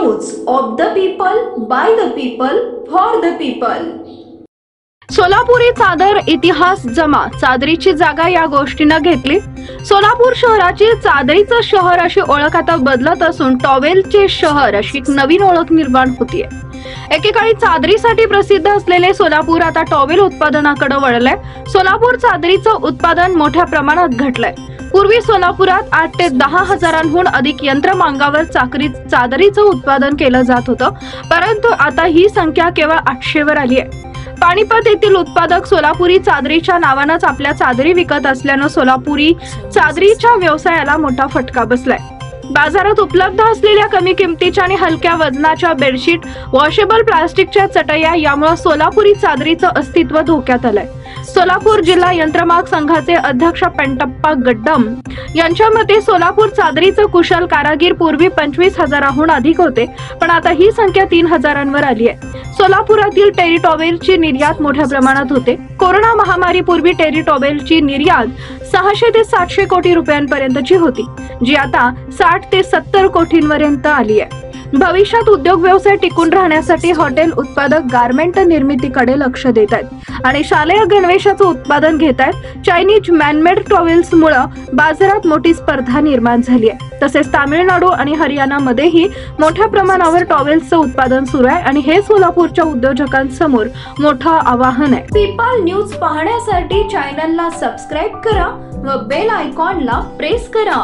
News of the people, by the people, for the people. Solapuri चादर इतिहास जमा, चादरीची जागा या गोष्टीनं घेतली। सोलापूर शहराची चादरीचं शहर अशी ओळख आता बदलत असून टॉवेलचे शहर अशी एक नवीन ओळख निर्माण होतीये। एकेकाळी चादरीसाठी प्रसिद्ध असलेले सोलापूर आता टॉवेल उत्पादनाकडे वळलंय। सोलापूर चादरीचं उत्पादन मोठ्या प्रमाणात घटलंय। पूर्वी सोलापुरात 8 ते 10 हजारांहून अधिक यंत्रमागावर चादरीचं उत्पादन केलं जात होतं, परंतु आता ही संख्या केवळ 800 वर आली आहे। पानिपत येथील उत्पादक सोलापुरी चादरीच्या नावानंच आपल्या चादरी विकत असल्यानं सोलापुरी चादरीच्या व्यवसायाला मोठा फटका बसलाय। बाजारात उपलब्ध असलेल्या कमी किमतीच्या आणि हलक्या वजनाच्या बेडशीट, वॉशेबल प्लास्टिकच्या चटया यामुळे सोलापुरी चादरीचं अस्तित्व धोक्यात आलंय। सोलापूर जिल्हा यंत्रमाग संघाचे अध्यक्ष पेंटप्पा गड्डम यांच्या मते सोलापूर चादरीचं कुशल कारागीर पूर्वी 25 हजाराहून अधिक होते, पण आता ही संख्या 3 हजारांवर आली आहे। सोलापुरातील टेरी टॉवेलची निर्यात मोठ्या प्रमाणात होते। कोरोना महामारी पूर्वी टेरी टॉवेलची निर्यात 600 ते 700 कोटी रुपयांपर्यंतची होती, जी आता 60 ते 70 कोटींपर्यंत आली आहे। भविष्यात उद्योग व्यवसाय टिकून राहण्यासाठी हॉटेल उत्पादक गारमेंट निर्मितीकडे लक्ष देत आहेत आणि शालेय गणवेशाचं उत्पादन घेत आहेत। चायनीज मॅनमेड टॉवेल्समुळे बाजारात मोठी स्पर्धा निर्माण झाली आहे। तसेच तामिळनाडू आणि हरियाणामध्येही मोठ्या प्रमाणावर टॉवेल्सचं उत्पादन सुरू आहे आणि हे सोलापूरच्या उद्योजकांसमोर मोठं आव्हान आहे। पीपल न्यूज पाहण्यासाठी चॅनलला सबस्क्राइब करा व बेल आयकॉनला प्रेस करा।